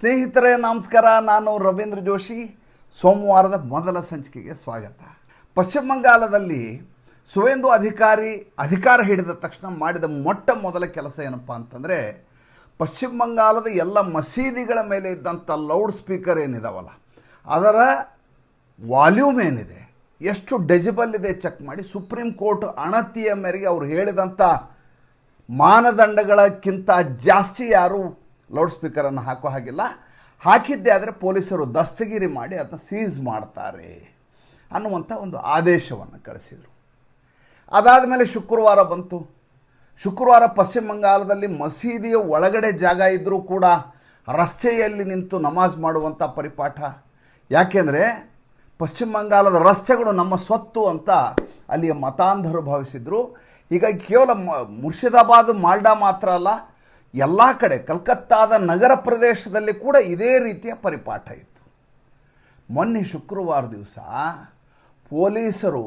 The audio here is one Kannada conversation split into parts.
ಸ್ನೇಹಿತರೆ ನಮಸ್ಕಾರ. ನಾನು ರವೀಂದ್ರ ಜೋಶಿ. ಸೋಮವಾರದ ಮೊದಲ ಸಂಚಿಕೆಗೆ ಸ್ವಾಗತ. ಪಶ್ಚಿಮ ಬಂಗಾಳದಲ್ಲಿ ಸುವೇಂದು ಅಧಿಕಾರ ಹಿಡಿದ ತಕ್ಷಣ ಮಾಡಿದ ಮೊಟ್ಟ ಮೊದಲ ಕೆಲಸ ಏನಪ್ಪ ಅಂತಂದರೆ, ಪಶ್ಚಿಮ ಬಂಗಾಳದ ಎಲ್ಲ ಮಸೀದಿಗಳ ಮೇಲೆ ಇದ್ದಂಥ ಲೌಡ್ ಸ್ಪೀಕರ್ ಏನಿದಾವಲ್ಲ, ಅದರ ವಾಲ್ಯೂಮ್ ಏನಿದೆ, ಎಷ್ಟು ಡೆಸಿಬಲ್ ಇದೆ ಚೆಕ್ ಮಾಡಿ ಸುಪ್ರೀಂ ಕೋರ್ಟ್ ಅಣತಿಯ ಮೇರೆಗೆ ಅವರು ಹೇಳಿದಂಥ ಮಾನದಂಡಗಳಕ್ಕಿಂತ ಜಾಸ್ತಿ ಯಾರೂ ಲೌಡ್ ಸ್ಪೀಕರನ್ನು ಹಾಕೋ ಹಾಗಿಲ್ಲ. ಹಾಕಿದ್ದೇ ಆದರೆ ಪೊಲೀಸರು ದಸ್ತಗಿರಿ ಮಾಡಿ ಅದನ್ನು ಸೀಸ್ ಮಾಡ್ತಾರೆ ಅನ್ನುವಂಥ ಒಂದು ಆದೇಶವನ್ನು ಕಳಿಸಿದರು. ಅದಾದ ಮೇಲೆ ಶುಕ್ರವಾರ ಬಂತು. ಶುಕ್ರವಾರ ಪಶ್ಚಿಮ ಬಂಗಾಳದಲ್ಲಿ ಮಸೀದಿಯ ಒಳಗಡೆ ಜಾಗ ಇದ್ದರೂ ಕೂಡ ರಸ್ತೆಯಲ್ಲಿ ನಿಂತು ನಮಾಜ್ ಮಾಡುವಂಥ ಪರಿಪಾಠ. ಯಾಕೆಂದರೆ ಪಶ್ಚಿಮ ಬಂಗಾಳದ ರಸ್ತೆಗಳು ನಮ್ಮ ಸ್ವತ್ತು ಅಂತ ಅಲ್ಲಿಯ ಮತಾಂಧರು ಭಾವಿಸಿದರು. ಹೀಗಾಗಿ ಕೇವಲ ಮುರ್ಷಿದಾಬಾದ್, ಮಾಲ್ಡಾ ಮಾತ್ರ ಅಲ್ಲ, ಎಲ್ಲ ಕಡೆ ಕಲ್ಕತ್ತಾದ ನಗರ ಪ್ರದೇಶದಲ್ಲಿ ಕೂಡ ಇದೇ ರೀತಿಯ ಪರಿಪಾಠ ಇತ್ತು. ಮೊನ್ನೆ ಶುಕ್ರವಾರ ದಿವಸ ಪೊಲೀಸರು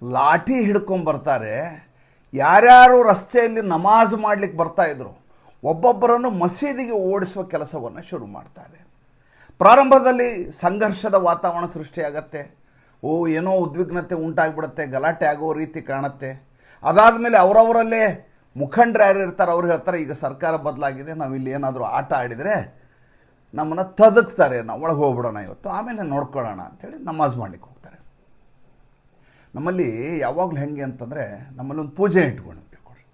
ಲಾಠಿ ಹಿಡ್ಕೊಂಬರ್ತಾರೆ. ಯಾರ್ಯಾರು ರಸ್ತೆಯಲ್ಲಿ ನಮಾಜ್ ಮಾಡಲಿಕ್ಕೆ ಬರ್ತಾಯಿದ್ರು ಒಬ್ಬೊಬ್ಬರನ್ನು ಮಸೀದಿಗೆ ಓಡಿಸುವ ಕೆಲಸವನ್ನು ಶುರು ಮಾಡ್ತಾರೆ. ಪ್ರಾರಂಭದಲ್ಲಿ ಸಂಘರ್ಷದ ವಾತಾವರಣ ಸೃಷ್ಟಿಯಾಗತ್ತೆ. ಏನೋ ಉದ್ವಿಗ್ನತೆ ಉಂಟಾಗಿಬಿಡುತ್ತೆ, ಗಲಾಟೆ ಆಗೋ ರೀತಿ ಕಾಣುತ್ತೆ. ಅದಾದ ಮೇಲೆ ಅವರವರಲ್ಲೇ ಮುಖಂಡರು ಯಾರು ಇರ್ತಾರೆ ಅವ್ರು ಹೇಳ್ತಾರೆ, ಈಗ ಸರ್ಕಾರ ಬದಲಾಗಿದೆ, ನಾವಿಲ್ಲಿ ಏನಾದರೂ ಆಟ ಆಡಿದರೆ ನಮ್ಮನ್ನು ತದಕ್ತಾರೆ, ನಾವು ಒಳಗೆ ಹೋಗ್ಬಿಡೋಣ ಇವತ್ತು, ಆಮೇಲೆ ನೋಡ್ಕೊಳ್ಳೋಣ ಅಂಥೇಳಿ ನಮಾಜ್ ಮಾಡಲಿಕ್ಕೆ ಹೋಗ್ತಾರೆ. ನಮ್ಮಲ್ಲಿ ಯಾವಾಗಲೂ ಹೆಂಗೆ ಅಂತಂದರೆ, ನಮ್ಮಲ್ಲಿ ಒಂದು ಪೂಜೆ ಇಟ್ಕೊಂಡು ತಿಳ್ಕೊಳ್ಳಿ.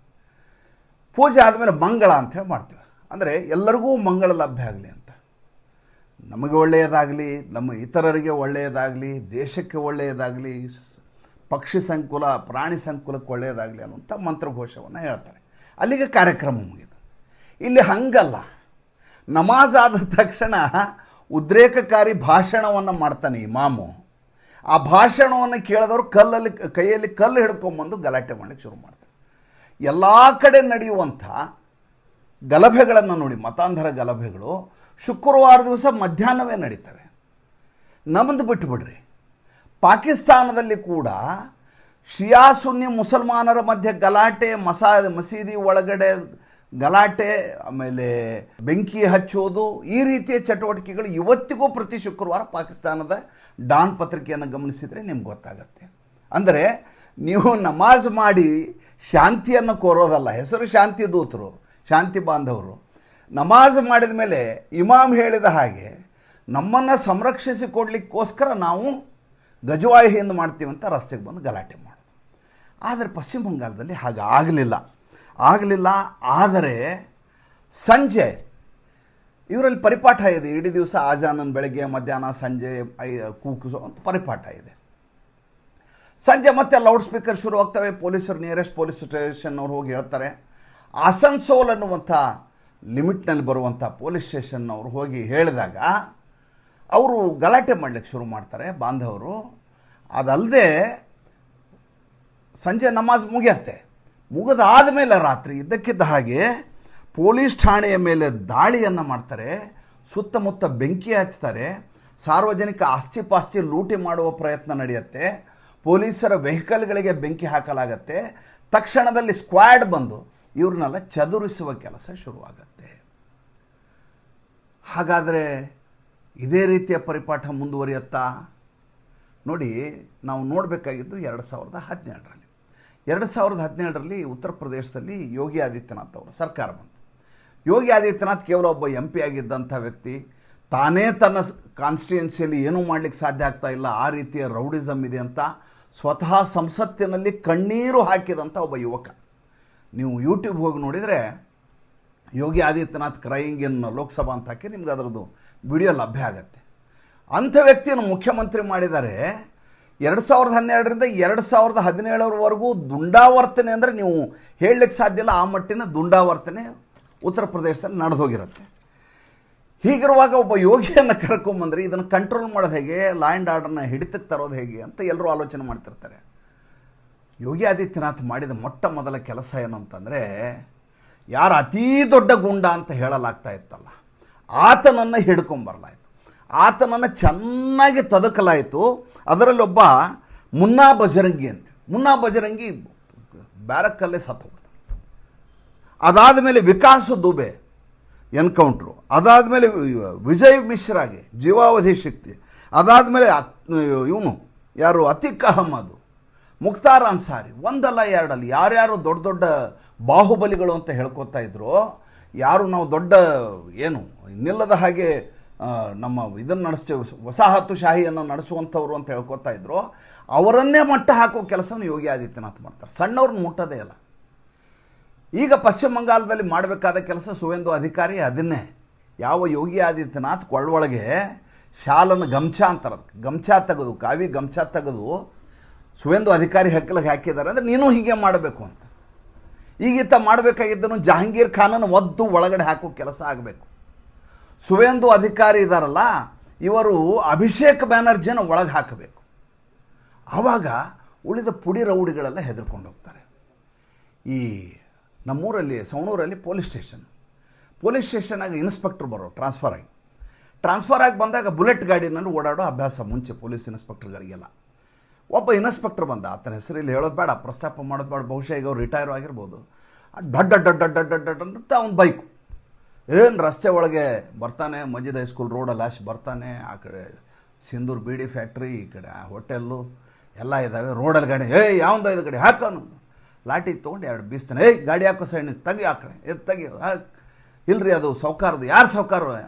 ಪೂಜೆ ಆದಮೇಲೆ ಮಂಗಳ ಅಂಥೇಳಿ ಮಾಡ್ತೀವಿ. ಅಂದರೆ ಎಲ್ಲರಿಗೂ ಮಂಗಳ ಲಭ್ಯ ಆಗಲಿ ಅಂತ, ನಮಗೆ ಒಳ್ಳೆಯದಾಗಲಿ, ನಮ್ಮ ಇತರರಿಗೆ ಒಳ್ಳೆಯದಾಗಲಿ, ದೇಶಕ್ಕೆ ಒಳ್ಳೆಯದಾಗಲಿ, ಪಕ್ಷಿ ಸಂಕುಲ ಪ್ರಾಣಿ ಸಂಕುಲಕ್ಕೆ ಒಳ್ಳೆಯದಾಗಲಿ ಅನ್ನುವಂಥ ಮಂತ್ರಘೋಷವನ್ನು ಹೇಳ್ತಾರೆ. ಅಲ್ಲಿಗೆ ಕಾರ್ಯಕ್ರಮ ಮುಗಿದು. ಇಲ್ಲಿ ಹಂಗಲ್ಲ. ನಮಾಜ್ ಆದ ತಕ್ಷಣ ಉದ್ರೇಕಕಾರಿ ಭಾಷಣವನ್ನು ಮಾಡ್ತಾನೆ ಇಮಾಮು. ಆ ಭಾಷಣವನ್ನು ಕೇಳಿದವರು ಕೈಯಲ್ಲಿ ಕಲ್ಲು ಹಿಡ್ಕೊಂಬಂದು ಗಲಾಟೆ ಮಾಡಲಿಕ್ಕೆ ಶುರು ಮಾಡ್ತಾರೆ. ಎಲ್ಲ ಕಡೆ ನಡೆಯುವಂಥ ಗಲಭೆಗಳನ್ನು ನೋಡಿ, ಮತಾಂಧರ ಗಲಭೆಗಳು ಶುಕ್ರವಾರ ದಿವಸ ಮಧ್ಯಾಹ್ನವೇ ನಡೀತವೆ. ನಮ್ಮದು ಬಿಟ್ಟುಬಿಡ್ರಿ, ಪಾಕಿಸ್ತಾನದಲ್ಲಿ ಕೂಡ ಶಿಯಾ ಸುನ್ನಿ ಮುಸಲ್ಮಾನರ ಮಧ್ಯೆ ಗಲಾಟೆ, ಮಸೀದಿ ಒಳಗಡೆ ಗಲಾಟೆ, ಆಮೇಲೆ ಬೆಂಕಿ ಹಚ್ಚೋದು, ಈ ರೀತಿಯ ಚಟುವಟಿಕೆಗಳು ಇವತ್ತಿಗೂ ಪ್ರತಿ ಶುಕ್ರವಾರ ಪಾಕಿಸ್ತಾನದ ಡಾನ್ ಪತ್ರಿಕೆಯನ್ನು ಗಮನಿಸಿದರೆ ನಿಮ್ಗೆ ಗೊತ್ತಾಗತ್ತೆ. ಅಂದರೆ ನೀವು ನಮಾಜ್ ಮಾಡಿ ಶಾಂತಿಯನ್ನು ಕೋರೋದಲ್ಲ, ಹೆಸರು ಶಾಂತಿ ದೂತರು, ಶಾಂತಿ ಬಾಂಧವರು. ನಮಾಜ್ ಮಾಡಿದ ಮೇಲೆ ಇಮಾಮ್ ಹೇಳಿದ ಹಾಗೆ ನಮ್ಮನ್ನು ಸಂರಕ್ಷಿಸಿಕೊಡ್ಲಿಕ್ಕೋಸ್ಕರ ನಾವು ಗಜವಾಹಿಯಿಂದ ಮಾಡ್ತೀವಿ ಅಂತ ರಸ್ತೆಗೆ ಬಂದು ಗಲಾಟೆ ಮಾಡೋದು. ಆದರೆ ಪಶ್ಚಿಮ ಬಂಗಾಳದಲ್ಲಿ ಹಾಗೆ ಆಗಲಿಲ್ಲ. ಆದರೆ ಸಂಜೆ ಇವರಲ್ಲಿ ಪರಿಪಾಠ ಇದೆ. ಇಡೀ ದಿವಸ ಆಜಾನನ್ ಬೆಳಗ್ಗೆ, ಮಧ್ಯಾಹ್ನ, ಸಂಜೆ ಕೂಗುಸೋ ಅಂತ ಪರಿಪಾಠ ಇದೆ. ಸಂಜೆ ಮತ್ತೆ ಲೌಡ್ ಸ್ಪೀಕರ್ ಶುರು ಆಗ್ತವೆ. ಪೊಲೀಸರು ನಿಯರೆಸ್ಟ್ ಪೊಲೀಸ್ ಸ್ಟೇಷನ್ ಅವ್ರು ಹೋಗಿ ಹೇಳ್ತಾರೆ. ಆಸನ್ಸೋಲ್ ಅನ್ನುವಂಥ ಲಿಮಿಟ್ನಲ್ಲಿ ಬರುವಂಥ ಪೊಲೀಸ್ ಸ್ಟೇಷನ್ನವರು ಹೋಗಿ ಹೇಳಿದಾಗ ಅವರು ಗಲಾಟೆ ಮಾಡಲಿಕ್ಕೆ ಶುರು ಮಾಡ್ತಾರೆ ಬಾಂಧವರು. ಅದಲ್ಲದೆ ಸಂಜೆ ನಮಾಜ್ ಮುಗಿದಾದ ಮೇಲೆ ರಾತ್ರಿ ಇದ್ದಕ್ಕಿದ್ದ ಹಾಗೆ ಪೊಲೀಸ್ ಠಾಣೆಯ ಮೇಲೆ ದಾಳಿಯನ್ನು ಮಾಡ್ತಾರೆ, ಸುತ್ತಮುತ್ತ ಬೆಂಕಿ ಹಚ್ತಾರೆ, ಸಾರ್ವಜನಿಕ ಆಸ್ತಿ ಲೂಟಿ ಮಾಡುವ ಪ್ರಯತ್ನ ನಡೆಯುತ್ತೆ, ಪೊಲೀಸರ ವೆಹಿಕಲ್ಗಳಿಗೆ ಬೆಂಕಿ ಹಾಕಲಾಗತ್ತೆ. ತಕ್ಷಣದಲ್ಲಿ ಸ್ಕ್ವಾಡ್ ಬಂದು ಇವ್ರನ್ನೆಲ್ಲ ಚದುರಿಸುವ ಕೆಲಸ ಶುರುವಾಗತ್ತೆ. ಹಾಗಾದರೆ ಇದೇ ರೀತಿಯ ಪರಿಪಾಠ ಮುಂದುವರಿಯುತ್ತಾ? ನೋಡಿ, ನಾವು ನೋಡಬೇಕಾಗಿದ್ದು 2017ರಲ್ಲಿ. 2017ರಲ್ಲಿ ಉತ್ತರ ಪ್ರದೇಶದಲ್ಲಿ ಯೋಗಿ ಆದಿತ್ಯನಾಥ್ ಅವರ ಸರ್ಕಾರ ಬಂತು. ಯೋಗಿ ಆದಿತ್ಯನಾಥ್ ಕೇವಲ ಒಬ್ಬ MP ಆಗಿದ್ದಂಥ ವ್ಯಕ್ತಿ. ತಾನೇ ತನ್ನ ಕಾನ್ಸ್ಟಿಟ್ಯೂನ್ಸಿಯಲ್ಲಿ ಏನೂ ಮಾಡಲಿಕ್ಕೆ ಸಾಧ್ಯ ಆಗ್ತಾ ಇಲ್ಲ, ಆ ರೀತಿಯ ರೌಡಿಸಮ್ ಇದೆ ಅಂತ ಸ್ವತಃ ಸಂಸತ್ತಿನಲ್ಲಿ ಕಣ್ಣೀರು ಹಾಕಿದಂಥ ಒಬ್ಬ ಯುವಕ. ನೀವು ಯೂಟ್ಯೂಬ್ ಹೋಗಿ ನೋಡಿದರೆ ಯೋಗಿ ಆದಿತ್ಯನಾಥ್ ಕ್ರೈಯಿಂಗ್ ಇನ್ ಲೋಕಸಭಾ ಅಂತ ಹಾಕಿ ನಿಮ್ಗೆ ಅದರದ್ದು ವಿಡಿಯೋ ಲಭ್ಯ ಆಗುತ್ತೆ. ಅಂಥ ವ್ಯಕ್ತಿಯನ್ನು ಮುಖ್ಯಮಂತ್ರಿ ಮಾಡಿದ್ದಾರೆ. 2012ರಿಂದ 2017ವರೆಗೂ ದುಂಡಾವರ್ತನೆ ಅಂದರೆ ನೀವು ಹೇಳಲಿಕ್ಕೆ ಸಾಧ್ಯ ಇಲ್ಲ, ಆ ಮಟ್ಟಿನ ದುಂಡಾವರ್ತನೆ ಉತ್ತರ ಪ್ರದೇಶದಲ್ಲಿ ನಡೆದೋಗಿರುತ್ತೆ. ಹೀಗಿರುವಾಗ ಒಬ್ಬ ಯೋಗಿಯನ್ನು ಕರ್ಕೊಂಬಂದರೆ ಇದನ್ನು ಕಂಟ್ರೋಲ್ ಮಾಡೋದು ಹೇಗೆ, ಲಾ ಆ್ಯಂಡ್ ಆರ್ಡರ್ನ ಹಿಡಿತಕ್ಕೆ ತರೋದು ಹೇಗೆ ಅಂತ ಎಲ್ಲರೂ ಆಲೋಚನೆ ಮಾಡ್ತಿರ್ತಾರೆ. ಯೋಗಿ ಆದಿತ್ಯನಾಥ್ ಮಾಡಿದ ಮೊಟ್ಟ ಮೊದಲ ಕೆಲಸ ಏನು ಅಂತಂದರೆ, ಯಾರು ಅತೀ ದೊಡ್ಡ ಗುಂಡ ಅಂತ ಹೇಳಲಾಗ್ತಾ ಇತ್ತಲ್ಲ, ಆತನನ್ನು ಹಿಡ್ಕೊಂಬರಲಾಯಿತು, ಆತನನ್ನು ಚೆನ್ನಾಗಿ ತದಕಲಾಯಿತು. ಅದರಲ್ಲೊಬ್ಬ ಮುನ್ನಾ ಬಜರಂಗಿ ಬ್ಯಾರಕ್ಕಲ್ಲೇ ಸತ್ತೋಗ್ತಾನೆ. ಅದಾದ ಮೇಲೆ ವಿಕಾಸ್ ದುಬೆ, ಎನ್ಕೌಂಟ್ರು, ಅದಾದಮೇಲೆ ವಿಜಯ್ ಮಿಶ್ರಾಗೆ ಜೀವಾವಧಿ ಶಿಕ್ಷೆ, ಅದಾದಮೇಲೆ ಇವನು ಯಾರು ಅತೀಕ್ ಅಹಮದ್, ಮುಖ್ತಾರ್ ಅನ್ಸಾರಿ, ಒಂದಲ್ಲ ಎರಡಲ್ಲಿ ಯಾರ್ಯಾರು ದೊಡ್ಡ ದೊಡ್ಡ ಬಾಹುಬಲಿಗಳು ಅಂತ ಹೇಳ್ಕೊತಾ ಇದ್ರು, ಯಾರು ನಾವು ದೊಡ್ಡ ಏನು ನಿಲ್ಲದ ಹಾಗೆ ನಮ್ಮ ಇದನ್ನು ನಡೆಸ್ತೇವೆ ವಸಾಹತುಶಾಹಿಯನ್ನು ನಡೆಸುವಂಥವ್ರು ಅಂತ ಹೇಳ್ಕೊತಾ ಇದ್ರು, ಅವರನ್ನೇ ಮಟ್ಟ ಹಾಕೋ ಕೆಲಸವನ್ನು ಯೋಗಿ ಆದಿತ್ಯನಾಥ್ ಮಾಡ್ತಾರೆ. ಸಣ್ಣವ್ರನ್ನ ಮುಟ್ಟೋದೇ ಇಲ್ಲ. ಈಗ ಪಶ್ಚಿಮ ಬಂಗಾಳದಲ್ಲಿ ಮಾಡಬೇಕಾದ ಕೆಲಸ ಸುವೇಂದು ಅಧಿಕಾರಿ ಅದನ್ನೇ. ಯಾವ ಯೋಗಿ ಆದಿತ್ಯನಾಥ್ ಕೊಳ್ಳೊಳಗೆ ಶಾಲನ್ನು ಗಮ್ಛಾ ಅಂತಾರೆ, ಗಮ್ಛಾ ತೆಗೆದು ಕಾವಿ ಗಮ್ಛಾ ತೆಗೆದು ಸುವೇಂದು ಅಧಿಕಾರಿ ಹಕ್ಕಲಿಗೆ ಹಾಕಿದ್ದಾರೆ ಅಂದರೆ ನೀನು ಹೀಗೆ ಮಾಡಬೇಕು ಅಂತ. ಈಗೀತ ಮಾಡಬೇಕಾಗಿದ್ದನು ಜಹಾಂಗೀರ್ ಖಾನನ್ನು ಒದ್ದು ಒಳಗಡೆ ಹಾಕೋ ಕೆಲಸ ಆಗಬೇಕು. ಸುವೇಂದು ಅಧಿಕಾರಿ ಇದ್ದಾರಲ್ಲ ಇವರು ಅಭಿಷೇಕ್ ಬ್ಯಾನರ್ಜಿಯನ್ನು ಒಳಗೆ ಹಾಕಬೇಕು. ಆವಾಗ ಉಳಿದ ಪುಡಿ ರೌಡಿಗಳೆಲ್ಲ ಹೆದರ್ಕೊಂಡು ಹೋಗ್ತಾರೆ. ಈ ನಮ್ಮೂರಲ್ಲಿ ಸವಣೂರಲ್ಲಿ ಪೊಲೀಸ್ ಸ್ಟೇಷನ್ನಾಗ ಇನ್ಸ್ಪೆಕ್ಟ್ರ್ ಬರೋ ಟ್ರಾನ್ಸ್ಫರ್ ಆಗಿ ಬಂದಾಗ ಬುಲೆಟ್ ಗಾಡಿನಲ್ಲಿ ಓಡಾಡೋ ಅಭ್ಯಾಸ ಮುಂಚೆ ಪೊಲೀಸ್ ಇನ್ಸ್ಪೆಕ್ಟರ್ಗಳಿಗೆಲ್ಲ. ಒಬ್ಬ ಇನ್ಸ್ಪೆಕ್ಟರ್ ಬಂದ, ಆತನ ಹೆಸರಲ್ಲಿ ಹೇಳೋದು ಬೇಡ, ಪ್ರಸ್ತಾಪ ಮಾಡೋದು ಬೇಡ, ಬಹುಶಃ ಈಗ ಅವ್ರು ರಿಟೈರ್ ಆಗಿರ್ಬೋದು. ಡಡ್ ಅಂತ ಅವ್ನ ಬೈಕು ಏನು ರಸ್ತೆ ಒಳಗೆ ಬರ್ತಾನೆ, ಮಜಿದ್ ಹೈಸ್ಕೂಲ್ ರೋಡಲ್ಲಿ ಬರ್ತಾನೆ, ಆ ಕಡೆ ಸಿಂಧೂರ್ ಬೀಡಿ ಫ್ಯಾಕ್ಟ್ರಿ, ಈ ಕಡೆ ಹೋಟೆಲ್ಲು ಎಲ್ಲ ಇದ್ದಾವೆ, ರೋಡಲ್ಲಿ ಗಾಡಿ ಯಾವಂದ ಇದು ಗಾಡಿ ಹಾಕೋನು, ಲಾಟಿ ತೊಗೊಂಡು ಎರಡು ಬೀಸ್ತಾನೆ, ಗಾಡಿ ಹಾಕೋ ಸೈಡ್ ತೆಗಿ, ಆ ಕಡೆ ತೆಗಿ, ಇಲ್ರಿ ಅದು ಸೌಕಾರದು. ಯಾರು ಸೌಕಾರ?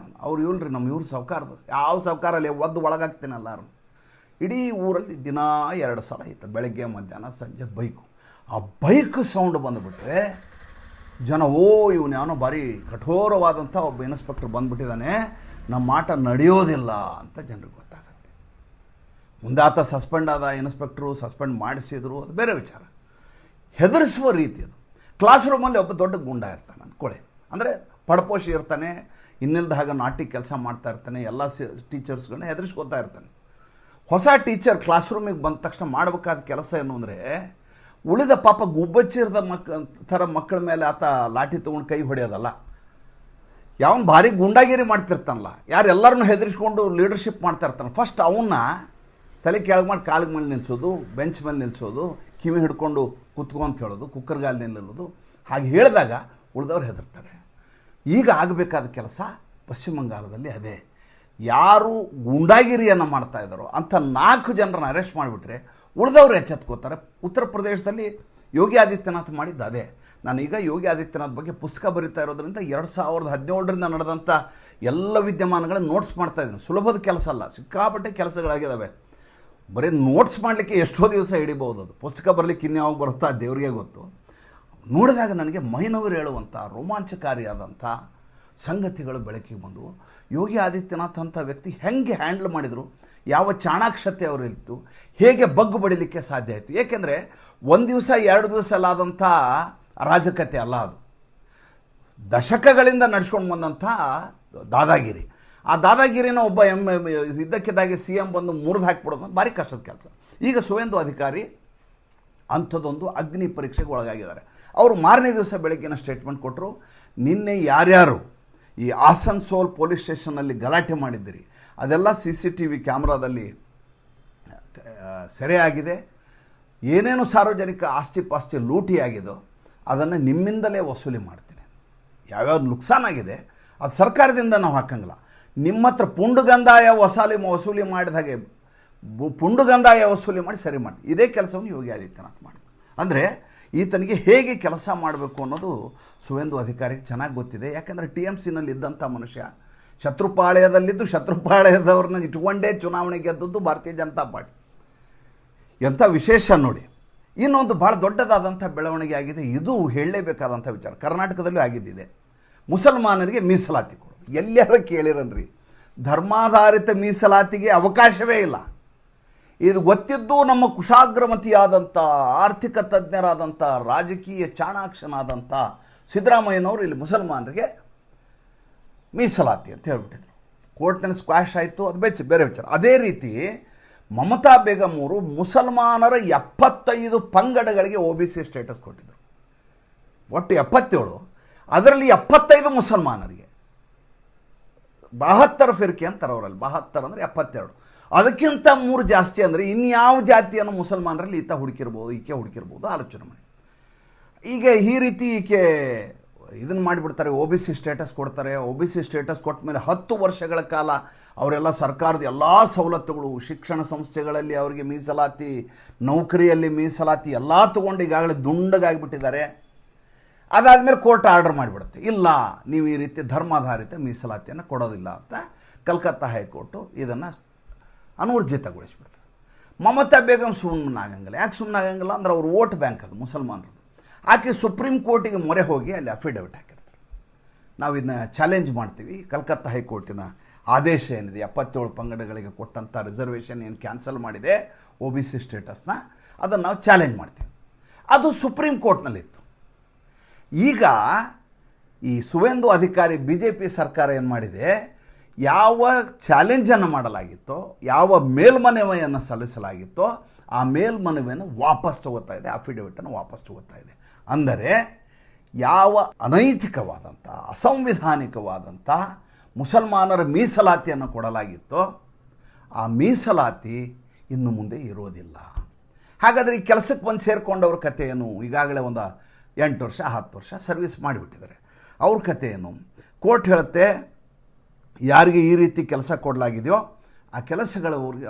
ಅವ್ರು ಇಲ್ರಿ ನಮ್ಮ ಇವ್ರು ಸೌಕಾರದು. ಯಾವ ಸೌಕಾರಲ್ಲಿ ಒದ್ದು ಒಳಗಾಗ್ತೀನಿ ಎಲ್ಲರೂ. ಇಡೀ ಊರಲ್ಲಿ ದಿನ 2 ಸಲ ಇತ್ತು, ಬೆಳಗ್ಗೆ ಮಧ್ಯಾಹ್ನ ಸಂಜೆ ಬೈಕು. ಆ ಬೈಕ್ ಸೌಂಡ್ ಬಂದುಬಿಟ್ರೆ ಜನ ಇವನು ಯಾವನೋ ಭಾರಿ ಕಠೋರವಾದಂಥ ಒಬ್ಬ ಇನ್ಸ್ಪೆಕ್ಟರ್ ಬಂದುಬಿಟ್ಟಿದ್ದಾನೆ, ನಮ್ಮ ಆಟ ನಡೆಯೋದಿಲ್ಲ ಅಂತ ಜನರಿಗೆ ಗೊತ್ತಾಗುತ್ತೆ. ಮುಂದೆ ಆತ ಸಸ್ಪೆಂಡ್ ಆದ, ಇನ್ಸ್ಪೆಕ್ಟ್ರು ಸಸ್ಪೆಂಡ್ ಮಾಡಿಸಿದ್ರು, ಅದು ಬೇರೆ ವಿಚಾರ. ಹೆದರಿಸುವ ರೀತಿ ಅದು. ಕ್ಲಾಸ್ ರೂಮಲ್ಲಿ ಒಬ್ಬ ದೊಡ್ಡ ಗುಂಡ ಇರ್ತಾನೆ ಅಂದ್ಕೊಳ್ಳಿ, ಅಂದರೆ ಪಡಪೋಷಿ ಇರ್ತಾನೆ, ಇನ್ನಿಲ್ದ ಹಾಗೆ ನಾಟಿ ಕೆಲಸ ಮಾಡ್ತಾ ಇರ್ತಾನೆ, ಎಲ್ಲ ಟೀಚರ್ಸ್ಗಳನ್ನ ಹೆದರಿಸ್ಕೊತಾ ಇರ್ತಾನೆ. ಹೊಸ ಟೀಚರ್ ಕ್ಲಾಸ್ ರೂಮಿಗೆ ಬಂದ ತಕ್ಷಣ ಮಾಡಬೇಕಾದ ಕೆಲಸ ಏನು ಅಂದರೆ, ಉಳಿದ ಪಾಪ ಗುಬ್ಬಚ್ಚಿರದ ಮಕ್ಕಳ ಮೇಲೆ ಆತ ಲಾಠಿ ತೊಗೊಂಡು ಕೈ ಹೊಡೆಯೋದಲ್ಲ, ಯಾವನು ಭಾರಿ ಗುಂಡಾಗಿರಿ ಮಾಡ್ತಿರ್ತಾನಲ್ಲ, ಯಾರು ಎಲ್ಲರನ್ನೂ ಹೆದರಿಸ್ಕೊಂಡು ಲೀಡರ್ಶಿಪ್ ಮಾಡ್ತಾ ಇರ್ತಾನೆ, ಫಸ್ಟ್ ಅವನ್ನ ತಲೆ ಕೆಳಗೆ ಮಾಡಿ ಕಾಲಿಗೆ ಮೇಲೆ ನಿಲ್ಲಿಸೋದು, ಬೆಂಚ್ ಮೇಲೆ ನಿಲ್ಲಿಸೋದು, ಕಿವಿ ಹಿಡ್ಕೊಂಡು ಕುತ್ಕೊ ಅಂತ ಹೇಳೋದು, ಕುಕ್ಕರ್ಗಾಲಿ ನಿಲ್ಲೋದು, ಹಾಗೆ ಹೇಳಿದಾಗ ಉಳಿದವ್ರು ಹೆದರ್ತಾರೆ. ಈಗ ಆಗಬೇಕಾದ ಕೆಲಸ ಪಶ್ಚಿಮ ಬಂಗಾಳದಲ್ಲಿ ಅದೇ. ಯಾರು ಗೂಂಡಾಗಿರಿಯನ್ನು ಮಾಡ್ತಾ ಇದ್ದಾರೋ ಅಂಥ 4 ಜನರನ್ನು ಅರೆಸ್ಟ್ ಮಾಡಿಬಿಟ್ರೆ ಉಳಿದವರು ಎಚ್ಚೆತ್ಕೋತಾರೆ. ಉತ್ತರ ಪ್ರದೇಶದಲ್ಲಿ ಯೋಗಿ ಆದಿತ್ಯನಾಥ್ ಮಾಡಿದ್ದು ಅದೇ. ನಾನೀಗ ಯೋಗಿ ಆದಿತ್ಯನಾಥ್ ಬಗ್ಗೆ ಪುಸ್ತಕ ಬರೀತಾ ಇರೋದ್ರಿಂದ 2017ರಿಂದ ನಡೆದಂಥ ಎಲ್ಲ ವಿದ್ಯಮಾನಗಳನ್ನು ನೋಟ್ಸ್ ಮಾಡ್ತಾ ಇದ್ದೀನಿ. ಸುಲಭದ ಕೆಲಸ ಅಲ್ಲ, ಸಿಕ್ಕಾಪಟ್ಟೆ ಕೆಲಸಗಳಾಗಿದ್ದಾವೆ. ಬರೀ ನೋಟ್ಸ್ ಮಾಡಲಿಕ್ಕೆ ಎಷ್ಟೋ ದಿವಸ ಹಿಡಿಬೋದು, ಅದು ಪುಸ್ತಕ ಬರಲಿಕ್ಕೆ ಇನ್ಯಾವಾಗ ಬರುತ್ತಾ ದೇವರಿಗೆ ಗೊತ್ತು. ನೋಡಿದಾಗ ನನಗೆ ಮೈನವರು ಹೇಳುವಂಥ ರೋಮಾಂಚಕಾರಿಯಾದಂಥ ಸಂಗತಿಗಳು ಬೆಳಕಿಗೆ ಬಂದವು. ಯೋಗಿ ಆದಿತ್ಯನಾಥ್ ಅಂಥ ವ್ಯಕ್ತಿ ಹೆಂಗೆ ಹ್ಯಾಂಡಲ್ ಮಾಡಿದರು, ಯಾವ ಚಾಣಾಕ್ಷತೆ ಅವರಿತ್ತು, ಹೇಗೆ ಬಗ್ಗು ಬಡಿಲಿಕ್ಕೆ ಸಾಧ್ಯ ಆಯಿತು. ಏಕೆಂದರೆ 1 ದಿವಸ 2 ದಿವಸ ಅಲ್ಲಾದಂಥ ಅರಾಜಕತೆ ಅಲ್ಲ, ಅದು ದಶಕಗಳಿಂದ ನಡ್ಸ್ಕೊಂಡು ಬಂದಂಥ ದಾದಾಗಿರಿ. ಆ ದಾದಾಗಿರಿನ ಒಬ್ಬ ಇದ್ದಕ್ಕಿದ್ದಾಗೆ CM ಬಂದು ಮುರಿದು ಹಾಕಿಬಿಡೋದು ಭಾರಿ ಕಷ್ಟದ ಕೆಲಸ. ಈಗ ಸುವೇಂದು ಅಧಿಕಾರಿ ಅಂಥದ್ದೊಂದು ಅಗ್ನಿ ಪರೀಕ್ಷೆಗೆ ಒಳಗಾಗಿದ್ದಾರೆ. ಅವರು ಮಾರನೇ ದಿವಸ ಬೆಳಗ್ಗಿನ ಸ್ಟೇಟ್ಮೆಂಟ್ ಕೊಟ್ಟರು, ನಿನ್ನೆ ಯಾರ್ಯಾರು ಈ ಆಸನ್ಸೋಲ್ ಪೊಲೀಸ್ ಸ್ಟೇಷನ್ನಲ್ಲಿ ಗಲಾಟೆ ಮಾಡಿದ್ದೀರಿ ಅದೆಲ್ಲ CCTV ಕ್ಯಾಮ್ರಾದಲ್ಲಿ ಸೆರೆಯಾಗಿದೆ. ಏನೇನು ಸಾರ್ವಜನಿಕ ಆಸ್ತಿ ಪಾಸ್ತಿ ಲೂಟಿಯಾಗಿದೋ ಅದನ್ನು ನಿಮ್ಮಿಂದಲೇ ವಸೂಲಿ ಮಾಡ್ತೀನಿ. ಯಾವ್ಯಾವ ನುಕ್ಸಾನಾಗಿದೆ ಅದು ಸರ್ಕಾರದಿಂದ ನಾವು ಹಾಕಂಗಿಲ್ಲ, ನಿಮ್ಮ ಹತ್ರ ಪುಂಡುಗಂದಾಯ ವಸೂಲಿ ಮಾಡಿದ ಹಾಗೆ ಪುಂಡುಗಂದಾಯ ವಸೂಲಿ ಮಾಡಿ ಸರಿ ಮಾಡಿ. ಇದೇ ಕೆಲಸವನ್ನು ಯೋಗಿ ಆದಿತ್ಯನಾಥ್ ಮಾಡಿ. ಅಂದರೆ ಈತನಿಗೆ ಹೇಗೆ ಕೆಲಸ ಮಾಡಬೇಕು ಅನ್ನೋದು ಸುವೇಂದು ಅಧಿಕಾರಿಗೆ ಚೆನ್ನಾಗಿ ಗೊತ್ತಿದೆ. ಯಾಕೆಂದರೆ TMCನಲ್ಲಿ ಇದ್ದಂಥ ಮನುಷ್ಯ, ಶತ್ರುಪಾಳ್ಯದಲ್ಲಿದ್ದು ಶತ್ರುಪಾಳ್ಯದವ್ರನ್ನ ಇಟ್ಕೊಂಡೇ ಚುನಾವಣೆ ಗೆದ್ದದ್ದು ಭಾರತೀಯ ಜನತಾ ಪಾರ್ಟಿ. ಎಂಥ ವಿಶೇಷ ನೋಡಿ. ಇನ್ನೊಂದು ಭಾಳ ದೊಡ್ಡದಾದಂಥ ಬೆಳವಣಿಗೆ ಆಗಿದೆ, ಇದು ಹೇಳಲೇಬೇಕಾದಂಥ ವಿಚಾರ. ಕರ್ನಾಟಕದಲ್ಲೂ ಆಗಿದ್ದಿದೆ. ಮುಸಲ್ಮಾನರಿಗೆ ಮೀಸಲಾತಿ ಕೊಡೋದು. ಎಲ್ಲರೂ ಕೇಳಿರನ್ರಿ, ಧರ್ಮಾಧಾರಿತ ಮೀಸಲಾತಿಗೆ ಅವಕಾಶವೇ ಇಲ್ಲ. ಇದು ಗೊತ್ತಿದ್ದು ನಮ್ಮ ಕುಶಾಗ್ರಮತಿಯಾದಂಥ ಆರ್ಥಿಕ ತಜ್ಞರಾದಂಥ ರಾಜಕೀಯ ಚಾಣಾಕ್ಷನಾದಂಥ ಸಿದ್ದರಾಮಯ್ಯನವರು ಇಲ್ಲಿ ಮುಸಲ್ಮಾನರಿಗೆ ಮೀಸಲಾತಿ ಅಂತ ಹೇಳ್ಬಿಟ್ಟಿದ್ರು. ಕೋರ್ಟ್ನಲ್ಲಿ ಸ್ಕ್ವಾಶ್ ಆಯಿತು, ಅದು ಬೇರೆ ವಿಚಾರ. ಅದೇ ರೀತಿ ಮಮತಾ ಬೇಗಂ ಅವರು ಮುಸಲ್ಮಾನರ 75 ಪಂಗಡಗಳಿಗೆ OBC ಸ್ಟೇಟಸ್ ಕೊಟ್ಟಿದ್ದರು. ಒಟ್ಟು 77, ಅದರಲ್ಲಿ 75 ಮುಸಲ್ಮಾನರಿಗೆ. 72 ಫಿರ್ಕೆ ಅಂತಾರೆ ಅವರಲ್ಲಿ. 72 ಅಂದರೆ 72. ಅದಕ್ಕಿಂತ 3 ಜಾಸ್ತಿ ಅಂದರೆ ಇನ್ಯಾವ ಜಾತಿಯನ್ನು ಮುಸಲ್ಮಾನರಲ್ಲಿ ಈತ ಹುಡುಕಿರ್ಬೋದು, ಈಕೆ ಹುಡುಕಿರ್ಬೋದು, ಆಲೋಚನೆ ಮಾಡಿ. ಈಗ ಈ ರೀತಿ ಈಕೆ ಇದನ್ನು ಮಾಡಿಬಿಡ್ತಾರೆ, ಒ ಬಿ ಸಿ ಸ್ಟೇಟಸ್ ಕೊಡ್ತಾರೆ. ಒ ಬಿ ಸಿ ಸ್ಟೇಟಸ್ ಕೊಟ್ಟ ಮೇಲೆ 10 ವರ್ಷಗಳ ಕಾಲ ಅವರೆಲ್ಲ ಸರ್ಕಾರದ ಎಲ್ಲ ಸವಲತ್ತುಗಳು, ಶಿಕ್ಷಣ ಸಂಸ್ಥೆಗಳಲ್ಲಿ ಅವರಿಗೆ ಮೀಸಲಾತಿ, ನೌಕರಿಯಲ್ಲಿ ಮೀಸಲಾತಿ ಎಲ್ಲ ತೊಗೊಂಡು ಈಗಾಗಲೇ ದುಂಡಗಾಗಿಬಿಟ್ಟಿದ್ದಾರೆ. ಅದಾದಮೇಲೆ ಕೋರ್ಟ್ ಆರ್ಡರ್ ಮಾಡಿಬಿಡುತ್ತೆ, ಇಲ್ಲ ನೀವು ಈ ರೀತಿ ಧರ್ಮಾಧಾರಿತ ಮೀಸಲಾತಿಯನ್ನು ಕೊಡೋದಿಲ್ಲ ಅಂತ ಕಲ್ಕತ್ತಾ ಹೈಕೋರ್ಟು ಇದನ್ನು ಅನೂರ್ಜಿತಗೊಳಿಸ್ಬಿಡ್ತಾರೆ. ಮಮತಾ ಬೇಗಂ ಸುಮ್ಮನಾಗಂಗಿಲ್ಲ. ಯಾಕೆ ಸುಮ್ಮನಾಗಂಗಿಲ್ಲ ಅಂದರೆ ಅವ್ರ ವೋಟ್ ಬ್ಯಾಂಕ್ ಅದು ಮುಸಲ್ಮಾನರದು. ಆಕೆ ಸುಪ್ರೀಂ ಕೋರ್ಟಿಗೆ ಮೊರೆ ಹೋಗಿ ಅಲ್ಲಿ ಅಫಿಡವಿಟ್ ಹಾಕಿರ್ತಾರೆ, ನಾವು ಇದನ್ನ ಚಾಲೆಂಜ್ ಮಾಡ್ತೀವಿ, ಕಲ್ಕತ್ತಾ ಹೈಕೋರ್ಟಿನ ಆದೇಶ ಏನಿದೆ 77 ಪಂಗಡಗಳಿಗೆ ಕೊಟ್ಟಂಥ ರಿಸರ್ವೇಷನ್ ಏನು ಕ್ಯಾನ್ಸಲ್ ಮಾಡಿದೆ ಒ ಬಿ ಸಿ ಸ್ಟೇಟಸ್ನ, ಅದನ್ನು ನಾವು ಚಾಲೆಂಜ್ ಮಾಡ್ತೀವಿ. ಅದು ಸುಪ್ರೀಂ ಕೋರ್ಟ್ನಲ್ಲಿತ್ತು. ಈಗ ಈ ಸುವೇಂದು ಅಧಿಕಾರಿ BJP ಸರ್ಕಾರ ಏನು ಮಾಡಿದೆ, ಯಾವ ಚಾಲೆಂಜನ್ನು ಮಾಡಲಾಗಿತ್ತೋ, ಯಾವ ಮೇಲ್ಮನವಿಯನ್ನು ಸಲ್ಲಿಸಲಾಗಿತ್ತೋ ಆ ಮೇಲ್ಮನವಿಯನ್ನು ವಾಪಸ್ ತಗೋತಾ ಇದೆ, ಅಫಿಡವಿಟನ್ನು ವಾಪಸ್ ತಗೋತಾ ಇದೆ. ಅಂದರೆ ಯಾವ ಅನೈತಿಕವಾದಂಥ, ಅಸಂವಿಧಾನಿಕವಾದಂಥ ಮುಸಲ್ಮಾನರ ಮೀಸಲಾತಿಯನ್ನು ಕೊಡಲಾಗಿತ್ತೋ ಆ ಮೀಸಲಾತಿ ಇನ್ನು ಮುಂದೆ ಇರೋದಿಲ್ಲ. ಹಾಗಾದರೆ ಈ ಕೆಲಸಕ್ಕೆ ಬಂದು ಸೇರಿಕೊಂಡವ್ರ ಕಥೆ ಏನು? ಈಗಾಗಲೇ ಒಂದು 8 ವರ್ಷ 10 ವರ್ಷ ಸರ್ವಿಸ್ ಮಾಡಿಬಿಟ್ಟಿದ್ದಾರೆ. ಅವ್ರ ಕಥೆ ಏನು? ಕೋರ್ಟ್ ಹೇಳುತ್ತೆ, ಯಾರಿಗೆ ಈ ರೀತಿ ಕೆಲಸ ಕೊಡಲಾಗಿದೆಯೋ ಆ